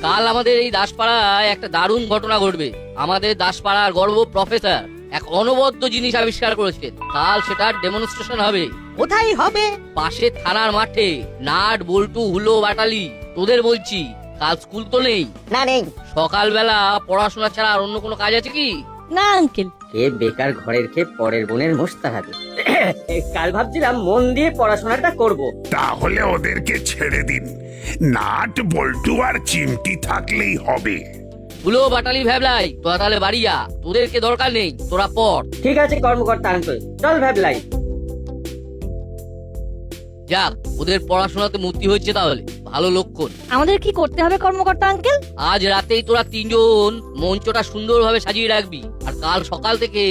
কাল আমাদের এই দাসপাড়ায় একটা দারুণ ঘটনা ঘটবে। আমাদের দাসপাড়ার গর্ব প্রফেসর এক অনবদ্য জিনিস আবিষ্কার করেছেন। কাল সেটার ডেমনস্ট্রেশন হবে। কোথায় হবে? পাশে থানার মাঠে। নাট বল্টু হুলো বাটালি, তোদের বলছি, কাল স্কুল তো নেই। না, নেই। সকালবেলা পড়াশোনা ছাড়া আর অন্য কোনো কাজ আছে কি? না আঙ্কেল, কে বেকার ঘরের খেয়ে পরের বোনের মোস্তা হবে। কাল ভাবছিলাম মন দিয়ে পড়াশোনাটা করব। তাহলে ওদেরকে ছেড়ে দিন, নাট বল্টু আর চিমটি থাকলেই হবে। হুলো বাটালি ভ্যাবলাই, তোরা তাহলে বাড়ি যা, তোদেরকে দরকার নেই, তোরা পড়। ঠিক আছে কর্মকর্তা আঙ্কেল, চল ভ্যাবলাই। যাক, ওদের পড়াশোনাতে মূর্তি হচ্ছে, তাহলে ভালো লক্ষণ। আমাদের কি করতে হবে কর্মকর্তা আঙ্কেল? আজ রাতেই তোরা তিনজন মঞ্চটা সুন্দরভাবে সাজিয়ে রাখবি, আর কাল সকাল থেকে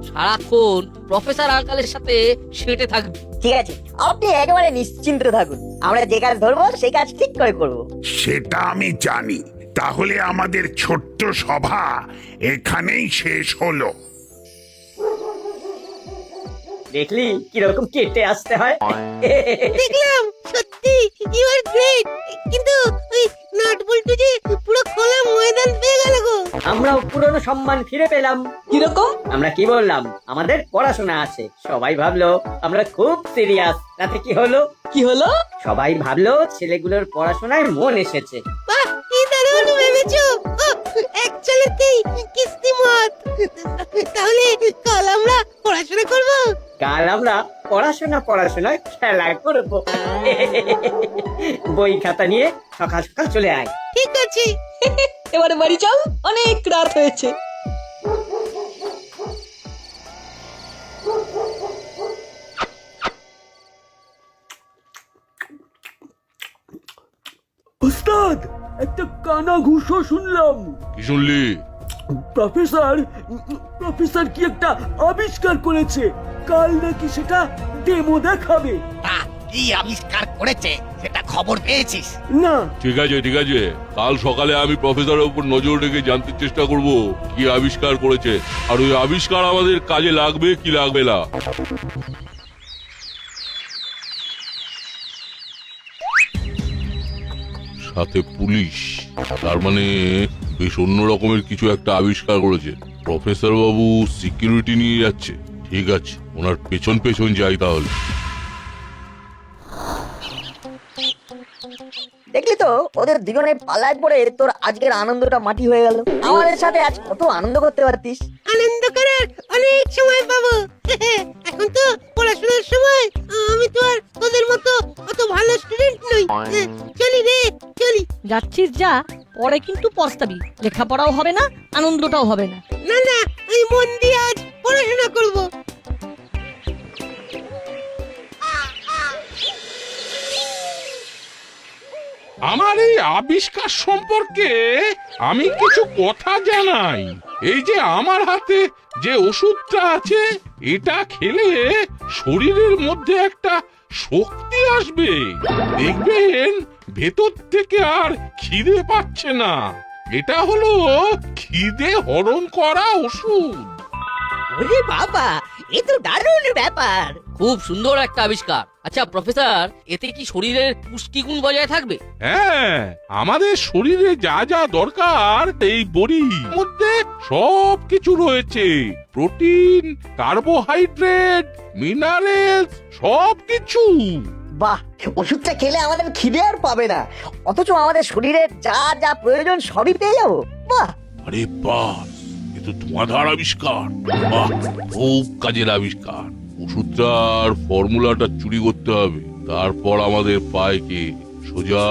সারাক্ষণ প্রফেসর আঙ্কেলের সাথে সেটে থাকবি। ঠিক আছে, আপনি একেবারে নিশ্চিন্ত থাকুন, আমরা যে কাজ ধরবো সেই কাজ ঠিক করে করব। সেটা আমি জানি। তাহলে আমাদের ছোট্ট সভা এখানেই শেষ হলো। দেখলি কিরকম কেটে আসতে হয়। দেখলাম, সত্যি ইউ আর গ্রেট। কিন্তু ওই নাট বল্টু যে পুরো খোলা ময়দান পেয়ে গেল গো। আমরাও পুরনো সম্মান ফিরে পেলাম। কিরকম? আমরা কি বললাম, আমাদের পড়াশোনা আছে। সবাই ভাবলো আমরা খুব সিরিয়াস। তাতে কি হলো? কি হলো? সবাই ভাবলো ছেলেগুলোর পড়াশোনায় মন এসেছে। বাহ, কি দারুণ ভেবেছো। এক চালেতেই কিস্তিমাত। তাহলে কাল আমরা পড়াশোনা করব। কাল আমরা পড়াশোনা খেলা করবো। বই খাতা নিয়ে সকাল সকাল চলে আয়। ঠিক আছে। এবারে বাড়ি চল, অনেক রাত হয়েছে। উস্তাদ, একটা কানা ঘুষো শুনলাম। কি শুনলি? প্রফেসর কি একটা আবিষ্কার করেছে, কাল নাকি সেটা ডেমো দেখাবে। কি আবিষ্কার করেছে সেটা খবর পেয়েছিস? না। ঠিক আছে, কাল সকালে আমি প্রফেসরের উপর নজর রেখে জানতে চেষ্টা করব কি আবিষ্কার করেছে, আর ওই আবিষ্কার আমাদের কাজে লাগবে কি লাগবে না। সাথে পুলিশ, তার মানে বেশ অন্য রকমের কিছু একটা আবিষ্কার করেছে। প্রফেসর বাবু সিকিউরিটি নিয়ে যাচ্ছে। ঠিক আছে, ওনার পেছন পেছন যাই তাহলে। দেখলি তো, ওদের দুজনে পালায় পড়ে তোর আজকের আনন্দটা মাটি হয়ে গেল। আমাদের সাথে আজ কত আনন্দ করতে পারতিস। আনন্দ করার অনেক সময় পাবো। এখন তো পড়াশোনার সময়। আমি তো আর তোদের মতো অত ভালো স্টুডেন্ট নই। চলি রে, চলি। যাচ্ছিস যা, পরে কিন্তু পস্তাবি। লেখাপড়াও হবে না, আনন্দটাও হবে না। না না, আমি মন দিয়ে আজ পড়াশোনা করব। আমার এই আবিষ্কার সম্পর্কে আমি কিছু কথা জানাই। এই যে আমার হাতে যে ওষুধটা আছে, এটা খেলে শরীরের মধ্যে একটা শক্তি আসবে। দেখবেন ভেতর থেকে আর খিদে পাচ্ছে না। এটা হলো খিদে হরণ করা ওষুধ। ওরে বাবা, এ তো দারুণ ব্যাপার। খুব সুন্দর একটা আবিষ্কার। আচ্ছা প্রফেসর, এতে কি শরীরের পুষ্টিগুণ বজায় থাকবে? হ্যাঁ, আমাদের শরীরে যা যা দরকার এই বড়ির মধ্যে সব কিছু রয়েছে। প্রোটিন, কার্বোহাইড্রেট, মিনারেলস, সব কিছু। বাহ, ওষুধটা খেলে আমাদের খিদে আর পাবে না, অথচ আমাদের শরীরে যা যা প্রয়োজন সবই পেয়ে যাবো। বাহ। আরে বাস, এ তো ধোঁয়াধার আবিষ্কার। বাহ, খুব কাজের আবিষ্কার। ওষুধটার ফর্মুলাটা চুরি করতে হবে, তারপর আমাদের পায়কে সোজা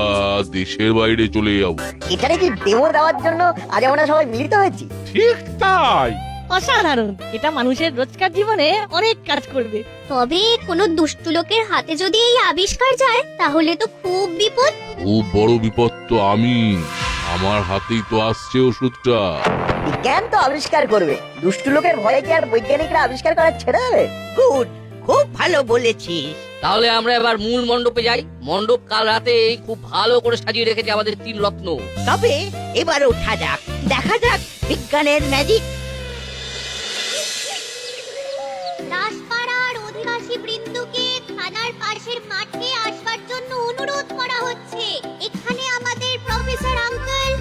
দেশের বাইরে চলে যাবো। এখানে কি ডেমো দেওয়ার জন্য আজ আমরা সবাই মিলিত হয়েছি? ঠিক তাই। অসাধারণ। এটা মানুষের রোজকার জীবনে অনেক কাজ করবে। তবে কোনো দুষ্টু লোকের হাতে যদি এই আবিষ্কার যায় তাহলে তো খুব বিপদ। খুব বড় বিপদ তো আমার হাতেই তো আসছে ওষুধটা। বিজ্ঞান তো আবিষ্কার করবে, দুষ্টু লোকের ভয়ে কি আর বৈজ্ঞানিকরা আবিষ্কার করা ছেড়ে দেবে? গুড, খুব ভালো বলেছিস। তাহলে আমরা এবার মূল মণ্ডপে যাই। মণ্ডপ কাল রাতে খুব ভালো করে সাজিয়ে রেখেছে আমাদের তিন রত্ন। তবে এবার ওঠা যাক, দেখা যাক বিজ্ঞানের ম্যাজিক। দাসপাড়ার অধিবাসী বৃন্দকে থানার পাশের মাঠে আসবার জন্য অনুরোধ করা হচ্ছে। এখানে আমাদের প্রফেসর আঙ্কেল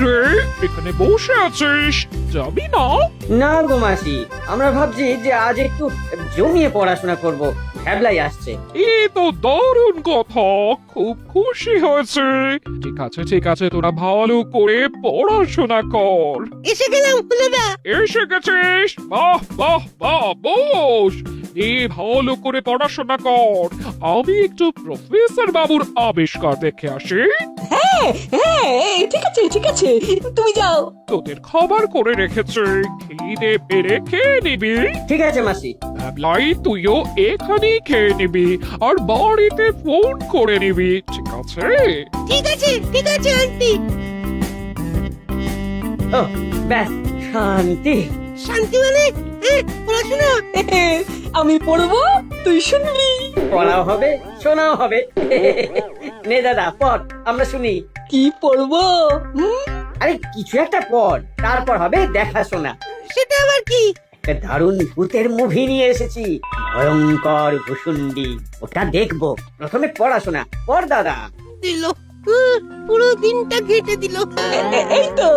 রে এখানে বসে আছিস, যাবি না? না গো মাসি, আমরা ভাবছি যে আজ একটু জমিয়ে পড়াশোনা করব। ভ্যাবলাই আসছে। এ তো দারুণ কথা, খুব খুশি হয়েছে। ঠিক আছে, তোরা ভালো করে পড়াশোনা কর। এসে গেলাম হুলোদা। এসে গেছিস? বাহ বাহ বাহ, বস। ভালো করে পড়াশোনা কর, আমি একটু প্রফেসর বাবুর আবিষ্কার দেখে আসি। হ্যাঁ ঠিক আছে তুমি যাও। তোদের খাবার করে রেখেছে, খিদে পেরে খেয়ে নিবি। ঠিক আছে মাসি। লাই তুইও এখানেই খেয়ে নিবি, আর বাড়িতে ফোন করে নিবি, ঠিক আছে? ঠিক আছে আন্টি। ও ব্যাস, শান্তি। শান্তি মানে পড়াশোনা। আমি পড়বো, তুই শুনবি। পড়াও হবে, শোনাও হবে। নে দাদা পড়, আমরা শুনি। কি পড়বো? আরে কিছু একটা পড়, তারপর হবে দেখাশোনা। সেটা আবার কি? একটা দারুণ ভূতের মুভি নিয়ে এসেছি, ভয়ঙ্কর ভুসুন্ডি। ওটা দেখবো। প্রথমে পড়াশোনা পড় দাদা। দিল পুরো দিনটা ঘেটে দিল। এই তো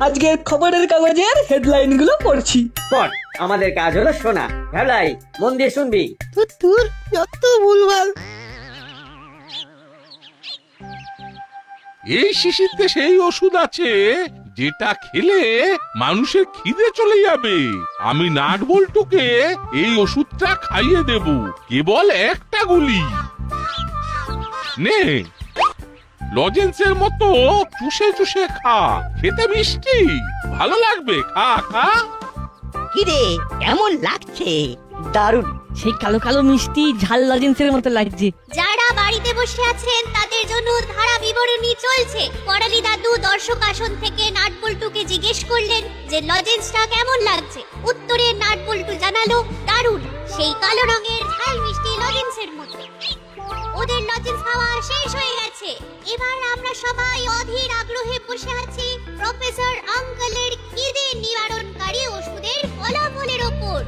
আজকের খবরের কাগজের হেডলাইন গুলো পড়ছি। পড়, আমাদের কাজ হলো শোনা। ভ্যাবলাই, মন দিয়ে শুনবি। তোর যত ভুলভাল। এই শিশিরতে সেই ওষুধ আছে যেটা খেলে মানুষের খিদে চলে যাবে। আমি নাটবল্টুকে এই ওষুধটা খাইয়ে দেব, কেবল একটা গুলি। নে, লজেন্সের মতো চুষে চুষে খা, খেতে মিষ্টি, ভালো লাগবে। খা খা। কিরে কেমন লাগছে? দারুণ। সেই কালো কালো মিষ্টি ঝাল লজেন্সের মতো লাগছে। যারা বাড়িতে বসে আছেন তাদের জন্য ধারা বিবরণী চলছে। করালি দাদু দর্শক আসন থেকে নাটবল্টুকে জিজ্ঞেস করলেন যে লজেন্সটা কেমন লাগছে। উত্তরে নাটবল্টু জানালো দারুণ, সেই কালো রঙের ঝাল মিষ্টি লজেন্সের মতো। ওদের লজেন্স খাওয়া শেষ হয়ে গেছে। এবার আমরা সবাই অধীর আগ্রহে বসে আছি প্রফেসর আঙ্কেলের খিদে নিবারণকারী ওষুধের ফলাফলের ওপর।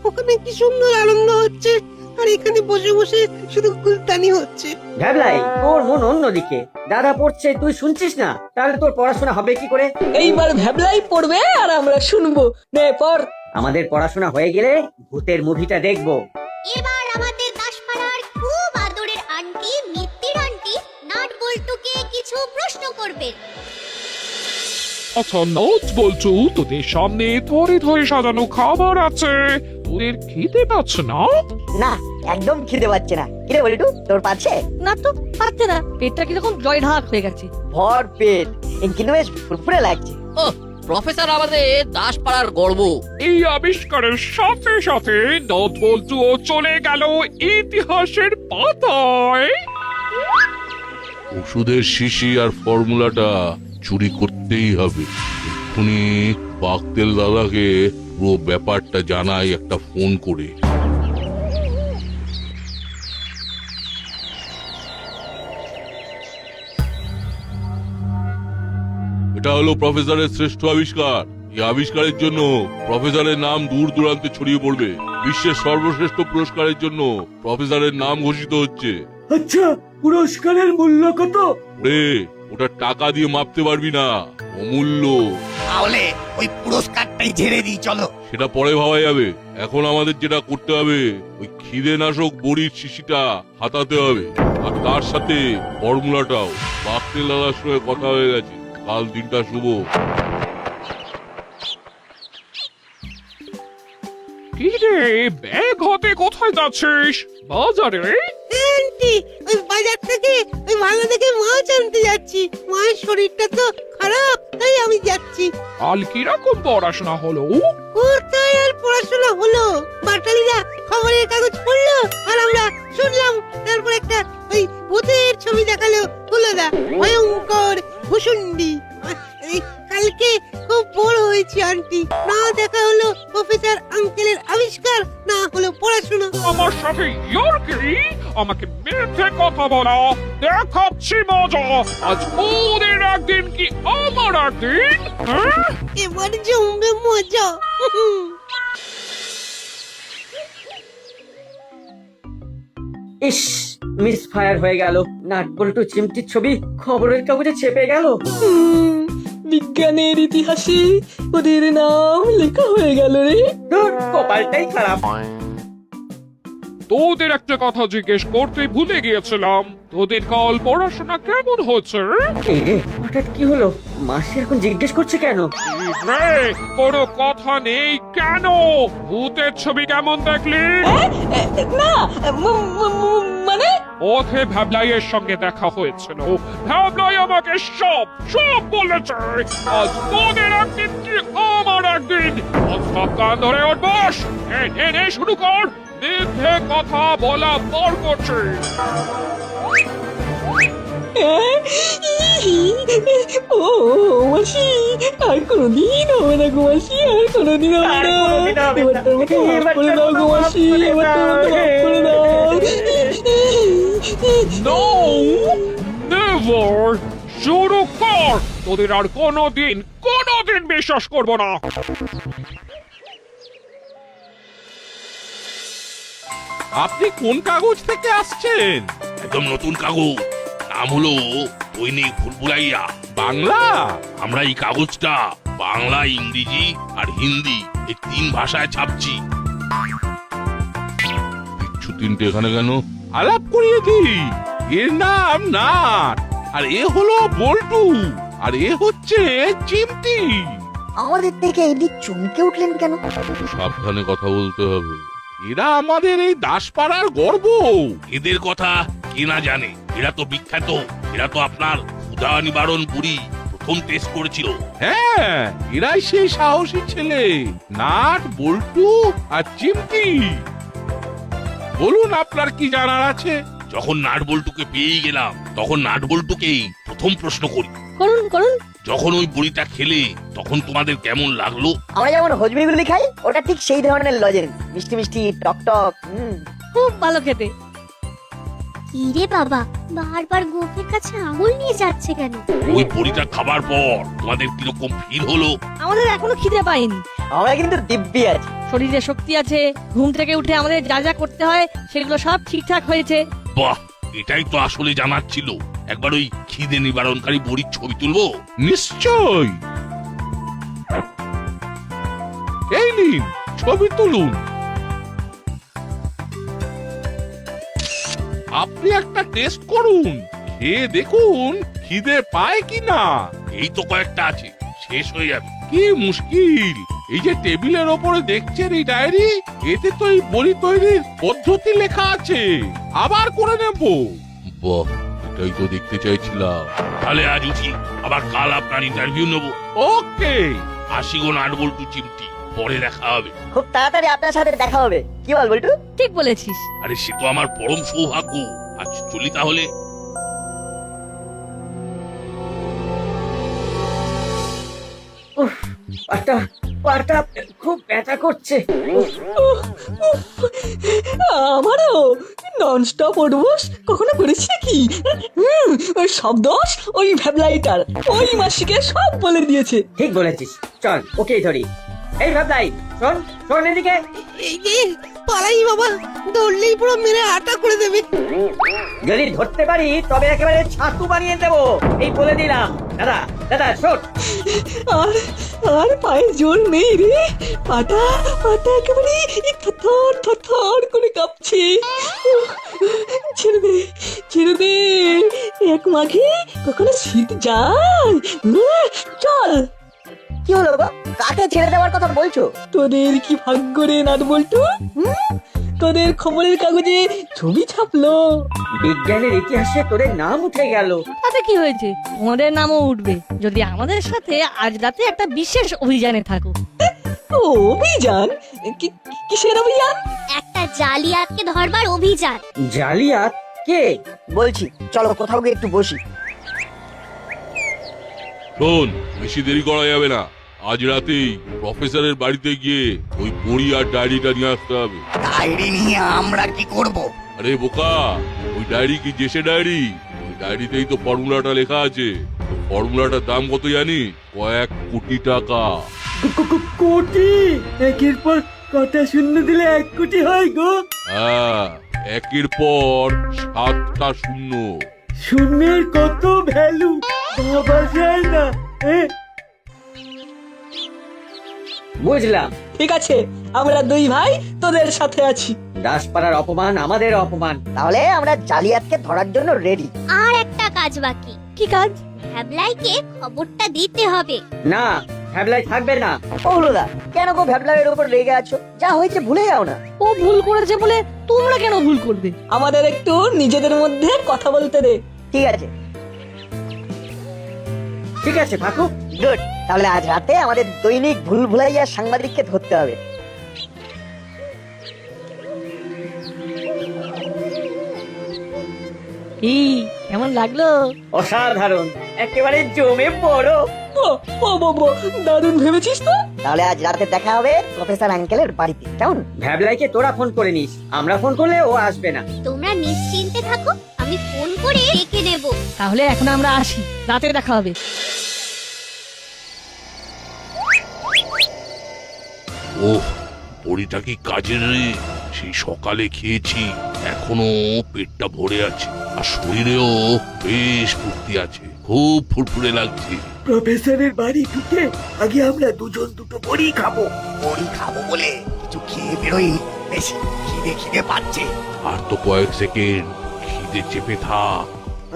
ওখানে কি সুন্দর আনন্দ হচ্ছে, আর এখানে বসে বসে শুধু গুলতানি হচ্ছে। ভ্যাবলাই, তোর মন অন্যদিকে। দাদা পড়ছে, তুই শুনছিস না, তাহলে তোর পড়াশোনা হবে কি করে? এইবার ভ্যাবলাই পড়বে আর আমরা শুনবো। নে পড়। আমাদের পড়াশোনা হয়ে গেলে ভূতের মুভিটা দেখবো। এবার আমাদের দাসপাড়ার খুব আদরের আন্টি মিত্তির আন্টি নাটবল্টুকে কিছু প্রশ্ন করবেন। আচ্ছা নোট বলছু, তোদের সামনে ধরে ধরে সাজানো খাবার আছে, তোদের খেতে পাচ্ছে না? না, একদম খিদে পাচ্ছে না। কিরে বলিটু, তোর পাচ্ছে? না তো পারছে না, পেটটা কিরকম জয় ঢাক হয়ে গেছে। ভর পেট, কিন্তু বেশ ফুরফুরে লাগছে। ও প্রফেসর আমাদের দাসপাড়ার গর্ব। এই আবিষ্কারের সাথে সাথে নোট বলছুও চলে গেল ইতিহাসের পাতায়। ওষুধের শিশি আর ফর্মুলাটা চুরি করতেই হবে। এক্ষুনি বাগতেল দাদাকে পুরো ব্যাপারটা জানাই একটা ফোন করে। এটা হলো প্রফেসরের শ্রেষ্ঠ আবিষ্কার। এই আবিষ্কারের জন্য প্রফেসরের নাম দূর দূরান্তে ছড়িয়ে পড়বে। বিশ্বের সর্বশ্রেষ্ঠ পুরস্কারের জন্য প্রফেসরের নাম ঘোষিত হচ্ছে। আচ্ছা, পুরস্কারের মূল্য কত? ওটা টাকা দিয়ে মাপতে পারবি না, অমূল্য। তাহলে ওই পুরস্কারটাই ঝেড়ে দিই চলো। সেটা পরে ভাবা যাবে। এখন আমাদের যেটা করতে হবে, ওই খিদে নাশক বড়ির শিশিটা হাতাতে হবে, আর তার সাথে ফর্মুলাটাও। বাকতেল দাদার সঙ্গে কথা হয়ে গেছে, কাল দিনটা শুভ। কি রে, ব্যাগ হাতে কোথায় যাচ্ছিস? বাজারে? আন্টি, ওই বাজার থেকে ওই ভালো দেখে মাছ আনতে যাচ্ছি। মায়ের শরীরটা তো খারাপ, তাই আমি যাচ্ছি। কাল কিরকম পড়াশোনা হলো? কোথায় আর পড়াশোনা হলো? বাটালিরা খবরের কাগজ পড়লো আর আমরা শুনলাম। তারপর একটা ওই ভূতের ছবি দেখালো হুলোদা, ভয়ঙ্কর ভুসুন্ডি। কালকে খুব বড় হয়েছি আন্টি। না দেখা হলো প্রফেসর আঙ্কেলের আবিষ্কার, না হলো পড়াশোনা। আমার সাথে ইয়ার্কি, আমাকে মিথ্যে কথা বলা, দেখাচ্ছি মজা। আজ ওদের একদিন কি আমার একদিন? হ্যাঁ? এবার জমবে মজা। ইস, মিস ফায়ার হয়ে গেল। নাটবল্টু চিমটির ছবি খবরের কাগজে চেপে গেল। বিজ্ঞানের ইতিহাসে ওদের নাম লেখা হয়ে গেল রে। ধুর, কপালটাই খারাপ। তোদের একটা কথা জিজ্ঞেস করতে ভুলে গিয়েছিলাম, তোদের কাল পড়াশোনা কেমন হচ্ছে? এই রে, হঠাৎ কি হলো? মাসি এখন জিজ্ঞেস করছে কেন? রে, কোনো কথা নেই কেন? ভূতের ছবি কেমন দেখলি? না মানে পথে ভ্যাবলাইয়ের সঙ্গে দেখা হয়েছিল, ভ্যাবলাই আমাকে সব সব বলেছে। আজ তোদের একদিন কি আমার একদিন। আজ সব কান ধরে ওঠ, বস, নে শুরু কর। মিথ্যে কথা বলা বর করছে। ও মাসি, আর কোনোদিন হবে না গো মাসি, আর কোনোদিন হবে না। এবার তোর মতো মাফ করে দাও গো মাসি, এবার তোর মতো মাফ করে দাও। No, never. শুরু কর। তোদের আর কোনোদিন বিশ্বাস করব না। আপনি কোন কাগজ থেকে আসছেন? একদম নতুন কাগজ, নাম হলো দৈনিক ভুলভুলাইয়া। বাংলা? আমরা এই কাগজটা বাংলা, ইংরেজি আর হিন্দি এই 3 ভাষায় ছাপছি। কিচ্ছু 3টে এখানে কেন? আলাপ করিয়ে দিই। এর নাম নাট, আর এ হলো বল্টু, আর এ হচ্ছে চিমটি। আমাদের থেকে এদিক চমকে উঠলেন কেন? সাবধানে কথা বলতে হবে। এরা আমাদের এই দাসপাড়ার গর্ব। এদের কথা কে না জানে? এরা তো বিখ্যাত। এরা তো আপনার ক্ষুধা নিবারণ বুড়ি প্রথম টেস্ট করেছিল। হ্যাঁ, এরাই সেই সাহসী ছেলে, নাট, বল্টু আর চিমটি। বলুন, আপনার কি জানার আছে? যখন নাট বল্টুকে পেয়ে গেলাম, তখন নাট বল্টুকেই প্রথম প্রশ্ন করি, করুন করুন। যখন ওই বড়িটা খেলে তখন তোমাদের কেমন লাগলো? আমরা যেমন হজমিগুলি খাই, ওটা ঠিক সেই ধরনের লজেন্স, মিষ্টি মিষ্টি টক টক। খুব ভালো খেতে। কি রে বাবা, বারবার গোপের কাছে আঙুল নিয়ে যাচ্ছে কেন? ওই বড়িটা খাবার পর তোমাদের কিরকম ফিল হলো? আমাদের এখনো খিদে পাইনি। আমরা কিন্তু দিব্যি আছি। শরীরে শক্তি আছে, ঘুম থেকে উঠে আমাদের যা যা করতে হয় সেগুলো সব ঠিকঠাক হয়েছে। বাহ, এটাই তো আসলে জানার ছিল। একবার ওই খিদে নিবারণকারী বড়ির ছবি তুলবো? নিশ্চয়। এই নিন, ছবি তুলুন। আপনি একটা টেস্ট করুন, খেয়ে দেখুন খিদে পায় কিনা। এই তো কয়েকটা আছে, শেষ হয়ে যাবে। কি মুশকিল! এই যে টেবিলের ওপরে দেখছেন এই ডায়েরি, এতে তো এই বড়ি তৈরির পদ্ধতি লেখা আছে। আবার করে নেব। বাহ, এটাই তো দেখতে চাইছিলাম। তাহলে আজ উঠি, আবার কাল আপনার ইন্টারভিউ নেবো। ওকে। আসি গো নাট বল্টু চিমটি, পরে দেখা হবে। খুব তাড়াতাড়ি আপনার সাথে দেখা হবে, কি বল বল্টু? ঠিক বলেছিস। আরে সে তো আমার পরম সৌভাগ্য। আজ চলি তাহলে। উফ, পাটা খুব ব্যথা করছে। আমারও ননস্টপ ওঠবোস কখনো করেছি নাকি? ওই সব দোষ ওই ভ্যাবলাইটার, ওই মাসিকে সব বলে দিয়েছে। ঠিক বলেছিস, চল ওকেই ধরি। এই ভাবলাই, শোন শোন এদিকে। এই যে পালাই বাবা, ধরলেই পুরো মেরে আটা করে দেবে। যদি ধরতে পারি তবে একেবারে ছাতু বানিয়ে দেবো, এই বলে দিলাম। দাদা দাদা শোন। আর আর পায়ে জোর নেই রে, পাটা একেবারে থরথর থরথর করে কাঁপছে। ছেড়ে দে, এক মাঘে কখনো শীত যায়। চল। কি হলো গো? কাকে ছেড়ে দেওয়ার কথা বলছো? তোদের কি ভাগ্য রে নাট বল্টু, তোদের খবরের কাগজে ছবি ছাপলো। বিজ্ঞানের ইতিহাসে তোদের নাম উঠে গেল। তাতে কি হয়েছে? তোমাদের নামও উঠবে যদি আমাদের সাথে আজ রাতে একটা বিশেষ অভিযানে থাকো। অভিযান? কিসের অভিযান? একটা জালিয়াতকে ধরবার অভিযান। জালিয়াত? কে? বলছি, চলো কোথাও গিয়ে একটু বসি। শোন, বেশি দেরি করা যাবে না। আজ রাতেই প্রফেসরের বাড়িতে গিয়ে ওই বড়ি আর ডায়েরিটা নিয়ে আসতে হবে। ডায়েরি নিয়ে আমরা কি করব? আরে বোকা, ওই ডায়েরি কি জেসে ডায়েরি? ওই ডায়েরিতেই তো ফর্মুলাটা লেখা আছে। ফর্মুলাটার দাম কত জানি? কয়েক কোটি টাকা। কোটি? একের পর কটা শূন্য দিলে 1 কোটি হয় গো? হ্যাঁ, একের পর 7টা শূন্য। শূন্যের কত ভ্যালু ভাবা যায় না। বুঝলাম। ঠিক আছে, আমরা দুই ভাই তোদের সাথে আছি। দাসপাড়ার অপমান আমাদের অপমান। তাহলে আমরা জালিয়াতকে ধরার জন্য রেডি। আর একটা কাজ বাকি। কি কাজ? ভ্যাবলাইকে খবরটা দিতে হবে। না, ভ্যাবলাই থাকবে না। ওগুলোদা, কেন গো ভ্যাবলারের উপর রেগে আছো? যা হয়েছে ভুলে যাও না। ও ভুল করেছে বলে তোমরা কেন ভুল করবে? আমাদের একটু নিজেদের মধ্যে কথা বলতে দে। ঠিক আছে, ঠিক আছে ফাকু। গুড। তাহলে আজ রাতে আমাদের দৈনিক ভুল ভুলাইয়া সাংবাদিককে ধরতে হবে। কি কেমন লাগলো? অসাধারণ, একেবারে জমে বড়। দারুণ ভেবেছিস তো। তাহলে আজ রাতে দেখা হবে প্রফেসর আঙ্কেলের বাড়িতে, কেমন? ভ্যাবলাইকে তোরা ফোন করে নিস, আমরা ফোন করলে ও আসবে না। তোমরা নিশ্চিন্তে থাকো, আমি ফোন করে ডেকে নেব। তাহলে এখন আমরা আসি, রাতে দেখা হবে। ওহ, বড়িটা কি কাজের রে। সেই সকালে খেয়েছি, এখনো পেটটা ভরে আছে, আর শরীরেও বেশ ফুর্তি আছে, খুব ফুরফুরে লাগছে। প্রফেসরের বাড়ি ঢুকে আগে আমরা দুজন দুটো বড়ি খাবো। বড়ি খাবো বলে কিছু খেয়ে বেরোই, বেশ খিদে খিদে পাচ্ছে। আর তো কয়েক সেকেন্ড, খিদে চেপে থাক।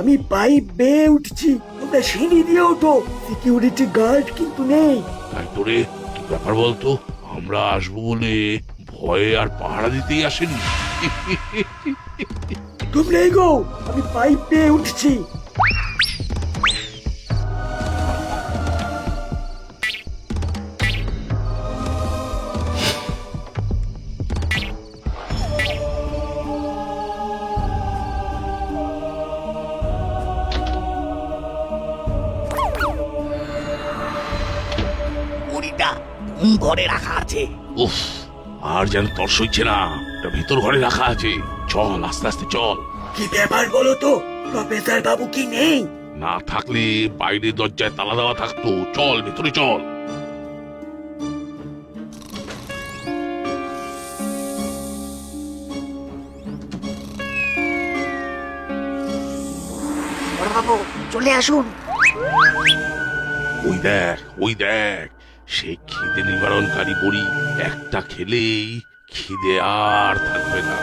আমি পাইপ বেয়ে উঠছি, তোমরা সিঁড়ি দিয়ে ওঠো। সিকিউরিটি গার্ড কিন্তু নেই। তাই তোরে কি ব্যাপার বলতো? আমরা আসবো বলে ভয়ে আর পাহারা দিতেই আসেনি। তোমরা এগো, আমি পাইপ বেয়ে উঠছি। বড়িটা কোন ঘরে রাখা আছে? উফ, আর যেন তর সইছে না। এটা ভিতর ঘরে রাখা আছে। চল, আস্তে আস্তে চল। কি ব্যাপার বলো তো, প্রফেসর বাবু কি নেই? না থাকলে বাইরে দরজায় তালা দেওয়া থাকতো। চল, ভেতরে চল। বড়বাবু চলে আসুন। ওই দেখ, ওই দেখ, সেই খিদে নিবারণকারী বড়ি। একটা খেলেই খিদে আর থাকবে না।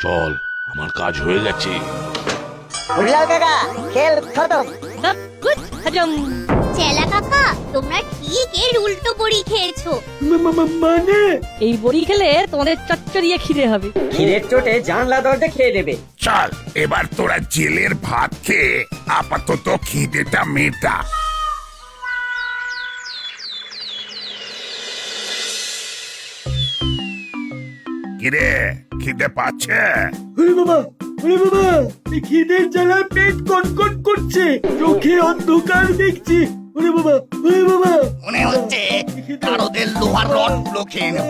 চল, আমার কাজ হয়ে গেছে। বুঝলাম কাকা, খেল খতম। গুড হজম। চেলা কাকা, তোমরা ঠিক এর উল্টো বড়ি খেয়েছো। মানে এই বড়ি খেলে তোমাদের চচ্চড়িয়ে খিদে হবে। খিদের চোটে জানলা দরজা খেয়ে দেবে। চল, এবার তোরা জেলের ভাত খেয়ে আপাতত খিদেটা মেটা। কিরে, খিদে পাচ্ছে? ওরে বাবা, ওরে বাবা, এই খিদের জ্বালায় পেট কনকন করছে, চোখে অন্ধকার দেখছি। ওরে বাবা, ওরে বাবা। মনে হচ্ছে কারোদের লোহার রড গুলো খেয়ে নেব।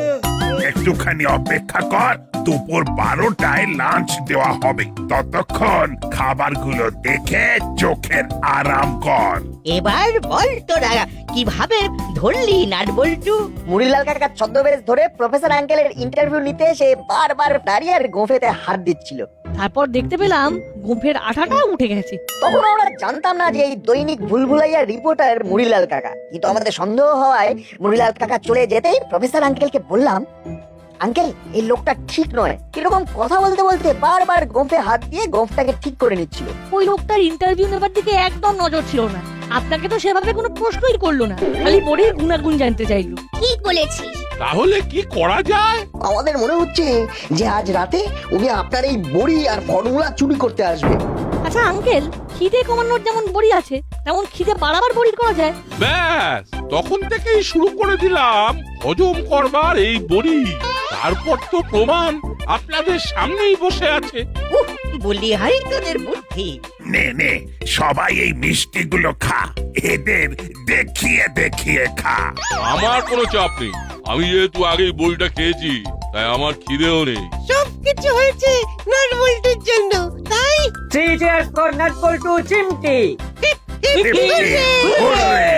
একটুখানি অপেক্ষা কর, দুপুর 12টায় লাঞ্চ দেওয়া হবে। ততক্ষণ খাবারগুলো দেখে চোখের আরাম কর। এবার বল তোরা কিভাবে ধরলি নাটবল্টু? মুড়িলাল কাকা ছদ্মবেশ ধরে প্রফেসর আঙ্কেলের ইন্টারভিউ নিতে এসে বারবার দাঁড়িয়ে আর গোঁফেতে হাত দিচ্ছিল। তারপর দেখতে পেলাম গোঁফের আঠাটা উঠে গেছে। তখন আমরা জানতাম না যে এই দৈনিক ভুলভুলাইয়া রিপোর্টার মুড়িলাল কাকা, কিন্তু আমাদের সন্দেহ হওয়ায় মুড়িলাল কাকা চলে যেতেই প্রফেসর আঙ্কেলকে বললাম, আঙ্কেল এই লোকটা ঠিক নয়। কিরকম কথা বলতে বলতে বারবার গোঁফে হাত দিয়ে গোঁফটাকে ঠিক করে নিচ্ছিল। ওই লোকটার ইন্টারভিউ নেবার দিকে একদম নজর ছিল না। আপনাকে তো সেভাবে কোনো প্রশ্নই করলো না, খালি বড়ির গুণাগুণ জানতে চাইলো। ঠিক বলেছিস। তাহলে কি করা যায়? আমাদের মনে হচ্ছে যে আজ রাতে উনি আপনার এই বড়ি আর ফর্মুলা চুরি করতে আসবে। আচ্ছা আঙ্কেল, খিদে কমানোর যেমন বড়ি আছে, তেমন খিদে বাড়াবার বড়ি করা যায়। ব্যাস, তখন থেকেই শুরু করে দিলাম হজম করবার এই বড়ি। তারপর তো প্রমাণ আপনাদের সামনেই বসে আছে। বলি হাই তোদের বুদ্ধি। নে নে, সবাই এই মিষ্টিগুলো খা, এদের দেখিয়ে দেখিয়ে খা। আমার কোনো চাপ নেই, আমি যেহেতু আগেই বড়িটা খেয়েছি, তাই আমার খিদেও নেই। সবকিছু হয়েছে নাটবল্টুর জন্য, তাই 3 cheers for নাটবল্টু চিমটি। হুররে!